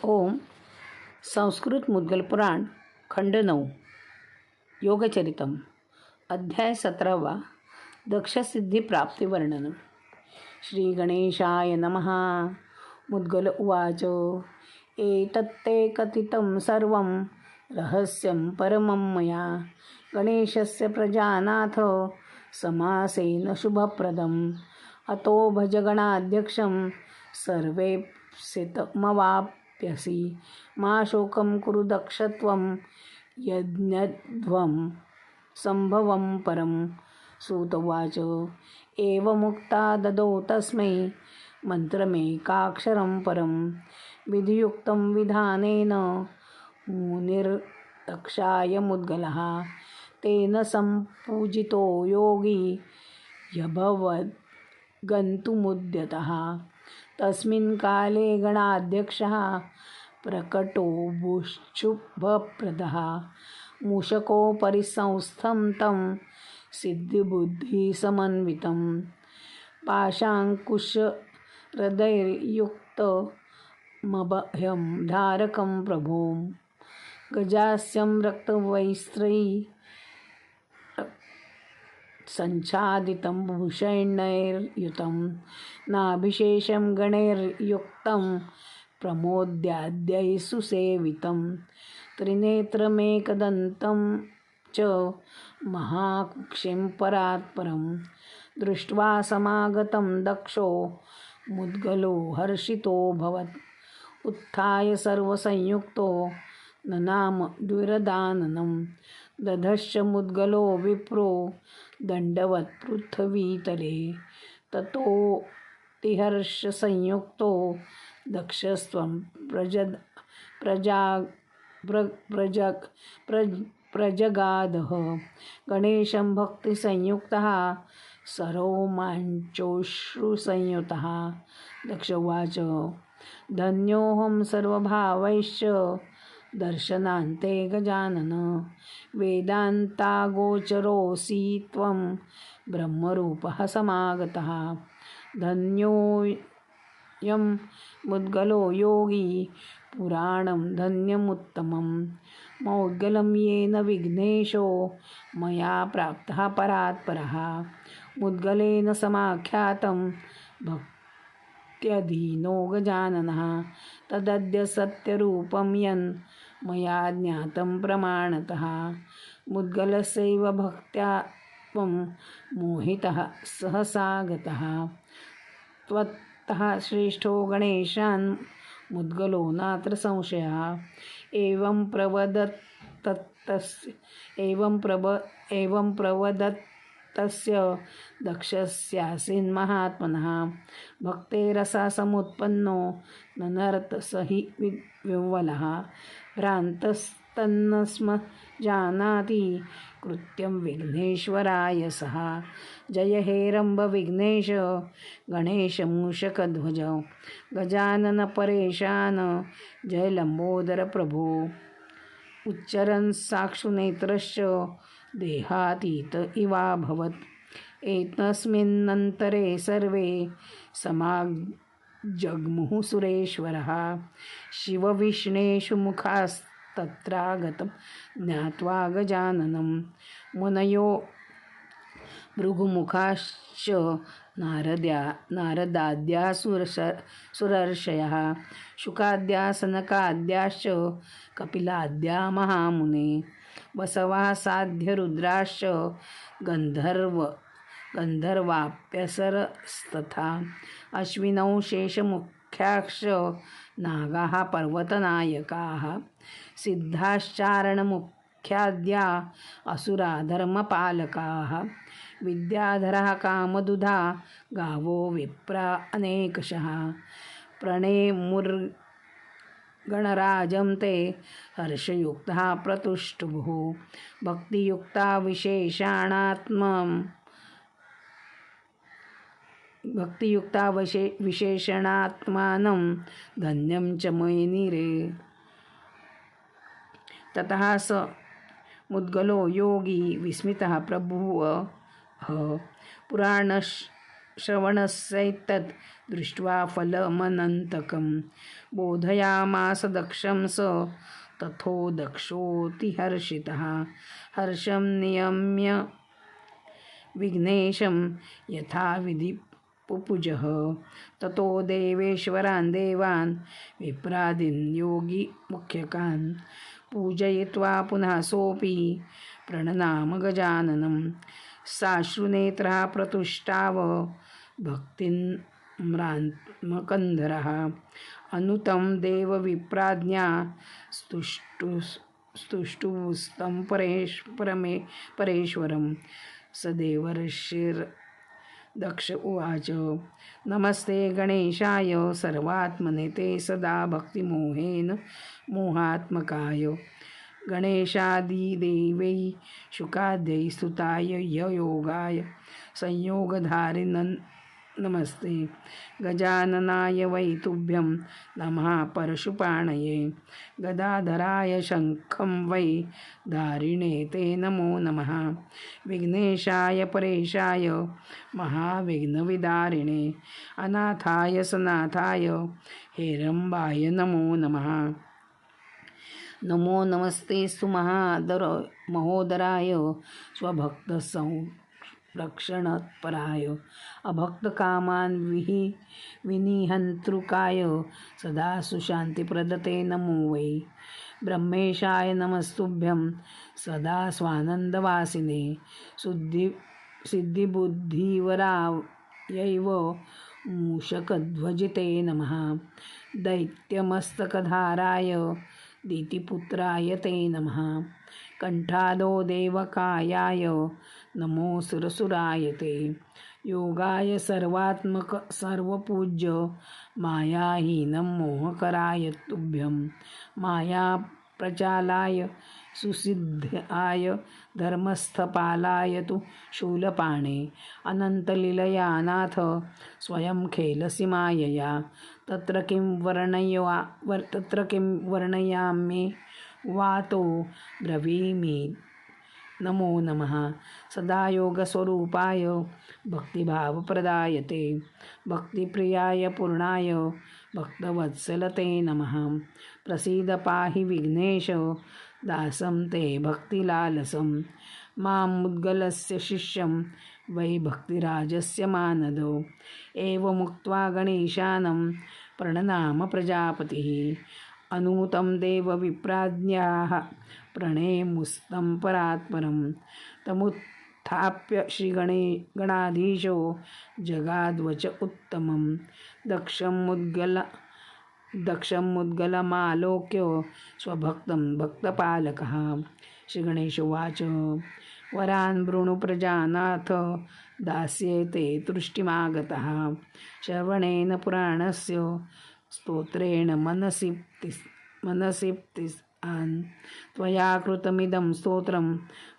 ओम. संस्कृत मुद्गल पुराण खंड 9 योगचरितम अध्याय 17 दक्षसिद्धी प्राप्ती वर्णन. श्री गणेशाय नमः. मुद्गल उवाच. एतत्ते कथितं सर्वं रहस्यं परमं मया गणेशस्य प्रजानाथ समासेन शुभप्रदम्. अतो भजगणाध्यक्षं सर्वेप्सितमवाप्यसि मा शोकं कुरु दक्षत्वं यज्ञध्वं संभवं परं. सूत उवाच. एवमुक्ता ददौ तस्मै मन्त्रमेकाक्षरं परं. विधियुक्तं विधानेन मुनिर्दक्षाय मुद्गलः. तेन सम्पूजितो योगी यभवद् गन्तुमुद्यतः. तस्मिन् काले गणाध्यक्षः प्रकटोऽभूच्छुभप्रदः. मूषकोपरि संस्थं तं सिद्धिबुद्धिसमन्वितं पाशाङ्कुशहृदययुक्तमभयं धारकं प्रभुं. गजास्यं रक्तवस्त्रैः सञ्छादितं भूषणैर्युतं नाभिशेषं गणैर्युक्तं प्रमोद्याद्यैः सुसेवितं. त्रिनेत्रमेकदन्तं च महाकुक्षिं परात्परं. दृष्ट्वा समागतं दक्षो मुद्गलो हर्षितोऽभवत्. उत्थाय सर्वसंयुक्तो ननाम द्विरदाननं. दधश्च मुद्गलो विप्रो दण्डवत् पृथ्वीतले. ततोऽतिहर्षसंयुक्तो दक्षस्त्वं प्रजगादः. गणेशं भक्तिसंयुक्तः सरोमाञ्चोश्रुसंयुतः. दक्ष उवाच. धन्योऽहं सर्वभावैश्च दर्शनान्ते गजानन. वेदान्तागोचरोऽसि त्वं ब्रह्मरूपः समागतः. धन्योऽयं मुद्गलो योगी पुराणं धन्यमुत्तमं. मौद्गलं येन विघ्नेशो मया प्राप्तः परात्परः. मुद्गलेन समाख्यातं भक्त्यधीनो गजाननः. तदद्य सत्यरूपं यन् मया ज्ञातं प्रमाणतः. मुद्गलस्यैव भक्त्या त्वं मोहितः सहसागतः. त्वत्तः श्रेष्ठो गणेशान् मुद्गलो नात्र संशयः. एवं प्रवदत्तस्य दक्षस्यासीन्महात्मनः. भक्तेरसासमुत्पन्नो ननर्त स हि विह्वलः. भ्रान्तस्तन्न स्म जानाति कृत्यं विघ्नेश्वराय सः. जय हे रम्भ विघ्नेश गणेश मूषकध्वज. गजानन परेशान जय लंबोदर प्रभो. उच्चरन् साक्षुनेत्रश्च देहातीत इवाभवत्. एतस्मिन्नन्तरे सर्वे समाजग्मुः सुरेश्वरः. शिवविष्णेषु मुखास्तत्रागतं ज्ञात्वा गजाननं. मुनयो भृगुमुखाश्च नारदाद्या सुरर्षयः. शुकाद्या सनकाद्याश्च कपिलाद्या महामुने. वसवः साध्यरुद्राश्च गन्धर्वाप्यसरस्तथा. अश्विनौ शेषमुख्याश्च नागाः पर्वतनायकाः. सिद्धाश्चारणमुख्याद्या असुरा धर्मपालकाः. विद्याधरः कामदुधा गावो विप्रा अनेकशः. प्रणेमुर्गणराजं ते हर्षयुक्तः प्रतुष्टुभुः. भक्तियुक्ता विशेषणात्मानं धन्यं च मुनिरे. ततः स मुद्गलो योगी विस्मितः प्रभुः श्रवणस्यैतत् दृष्ट्वा फलमनन्तकं बोधयामास दक्षं स तथो दक्षोऽतिहर्षितः हर्षं नियम्य विघ्नेशं यथाविधि पुपुजः ततो देवेश्वरान् देवान् विप्रादीन् योगिमुख्यकान् पूजयित्वा पुनः सोऽपि प्रणनाम गजाननं साश्रुनेत्रः प्रतुष्टाव भक्तिन्म्रान्मकन्धरः अनुतं देवविप्राज्ञा स्तुष्टुस्तं परेश्वरं स देवर्षिर्दक्ष उवाच नमस्ते गणेशाय सर्वात्मने ते सदा भक्तिमोहेन मोहात्मकाय गणेशादिदेवै शुकाद्यै स्तुताय योगाय संयोगधारिणं नमस्ते गजाननाय वै तुभ्यं नमः परशुपाणये गदाधराय शङ्खं वै धारिणे ते नमो नमः विघ्नेशाय परेशाय महाविघ्नविदारिणे अनाथाय सनाथाय हेरम्बाय नमो नमः नमो नमस्तेस्तु महोदराय स्वभक्तसंरक्षणपराय अभक्तकामान् विनिहन्तृकाय सदा सुशान्तिप्रदते नमो वै ब्रह्मेशाय नमस्तुभ्यं सदा स्वानन्दवासिने सिद्धिबुद्धिवरायैव मूषकध्वजिते नमः दैत्यमस्तकधाराय दितिपुत्राय ते नमः कंठादो देवकायाय नमो सुरसुराय ते योगाय सर्वात्मक सर्वपूज्य मायाहीनं मोहकराय तुभ्यं माया प्रचालाय सुसिद्धाय धर्मस्थपालाय तु शूलपाणे अनन्तलीलया नाथ स्वयं खेलसि मायया तत्र किं वर्णयामि वातो ब्रवीमि नमो नमः सदा योगस्वरूपाय भक्तिभावप्रदायते भक्तिप्रियाय पूर्णाय भक्तवत्सलते नमः प्रसीद पाहि विघ्नेश दासं ते भक्तिलालसं मां मुद्गलस्य शिष्यं वै भक्तिराजस्य मानदो एवमुक्त्वा गणेशानं प्रणनाम प्रजापतिः अनूतं देवविप्राज्ञाः प्रणेमुस्तं परात्परं तमुत्थाप्य श्रीगणाधीशो जगाद्वच उत्तमं दक्षमुद्गलमालोक्य स्वभक्तं भक्तपालकः श्रीगणेशोवाच वरान् वृणु प्रजानाथ दास्ये ते तुष्टिमागतः श्रवणेन पुराणस्य स्तोत्रेण मनसिप्तिस्तान् त्वया कृतमिदं स्तोत्रं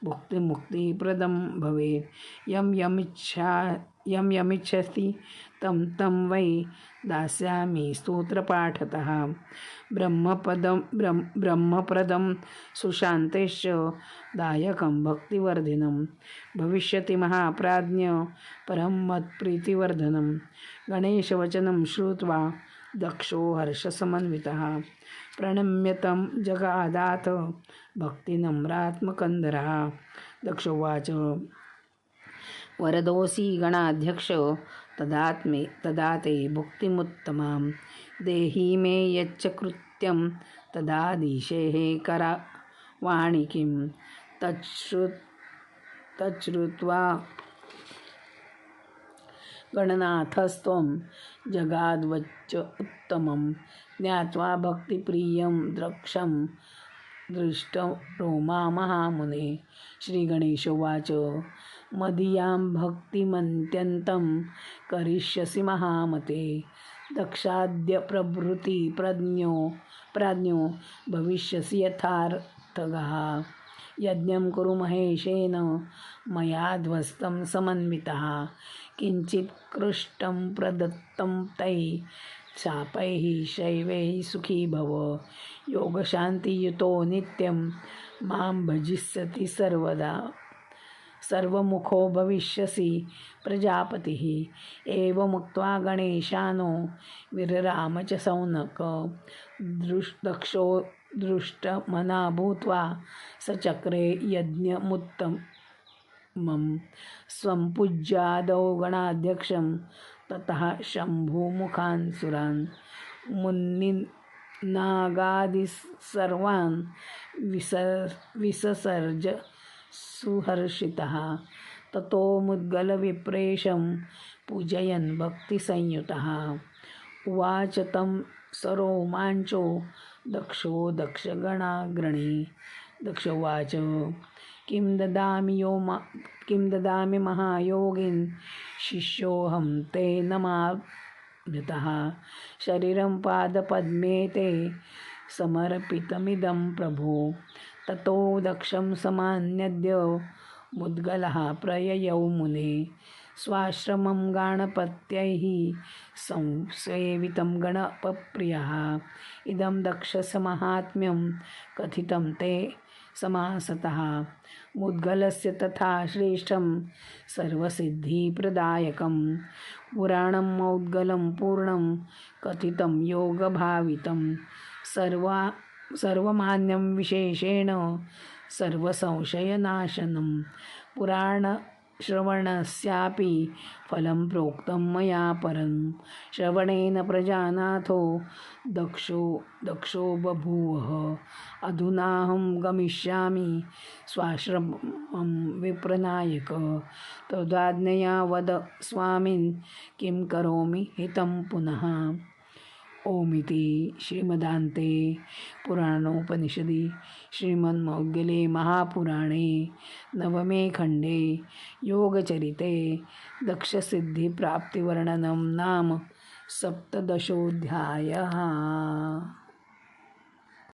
भुक्तिमुक्तिप्रदं भवेत् यं यमिच्छति तं वै दास्यामि स्तोत्रपाठतः ब्रह्मप्रदं सुशान्तेश्च दायकं भक्तिवर्धिनं भविष्यति महाप्राज्ञ परं मत्प्रीतिवर्धनं गणेशवचनं श्रुत्वा दक्षो हर्षसमन्वितः प्रणम्य तं जगादाथ भक्तिनम्रात्मकन्दरः दक्षोवाच वरदोऽसि गणाध्यक्ष तदा ते भुक्तिमुत्तमां देहि मे यच्च कृत्यं तदा दिशेः करवाणि किं तच्छ्रुत्वा गणनाथस्त्वं जगाद्वच्च उत्तमं ज्ञात्वा भक्तिप्रियं दृष्टरोमा महामुने श्रीगणेशोवाच मदीयां भक्तिमन्त्यन्तं करिष्यसि महामते दक्षाद्य प्रभृति प्राज्ञो भविष्यसि यथार्थगः यज्ञं कुरु महेशेन मया ध्वस्तं समन्वितः किञ्चित् कृष्टं प्रदत्तं तैः शापैः शैवैः सुखी भव योगशान्तियुतो नित्यं मां भजिष्यति सर्वमुखो भविष्यसि प्रजापतिः एवमुक्त्वा गणेशानो विरराम च सौनक दक्षो दृष्टमना भूत्वा सचक्रे यज्ञमुत्तमं स्वं पूज्यादौ गणाध्यक्षं ततः शम्भुमुखान् सुरान् मुनीन्नागादिसर्वान् विससर्ज सुहर्षितः ततो मुद्गलविप्रेशं पूजयन् भक्तिसंयुतः उवाच तं सरोमाञ्चो दक्षो दक्षगणाग्रणी दक्षोवाच किं ददामि महायोगिन् शिष्योऽहं ते नमामृतः शरीरं पादपद्मे ते समर्पितमिदं प्रभो ततो दक्षं समान्यद्य मुद्गलः प्रययौ मुने स्वाश्रमं गणपत्यैः संसेवितं गणपप्रियः इदं दक्षस्य माहात्म्यं कथितं ते समासतः मुद्गलस्य तथा श्रेष्ठं सर्वसिद्धिप्रदायकं पुराणं मौद्गलं पूर्णं कथितं योगभावितं सर्वमान्यं विशेषेण सर्वसंशयनाशनं पुराणश्रवणस्यापि फलं प्रोक्तं मया परं श्रवणेन प्रजानाथो दक्षो बभूवः अधुनाहं गमिष्यामि स्वाश्रमं विप्रनायक तदाज्ञया वद स्वामिन् किं करोमि हितं पुनः ओमिति श्रीमदान्ते पुराणोपनिषदि श्रीमन्मौद्गले महापुराणे नवमे खण्डे योगचरिते दक्षसिद्धिप्राप्तिवर्णनं नाम 17 अध्यायः।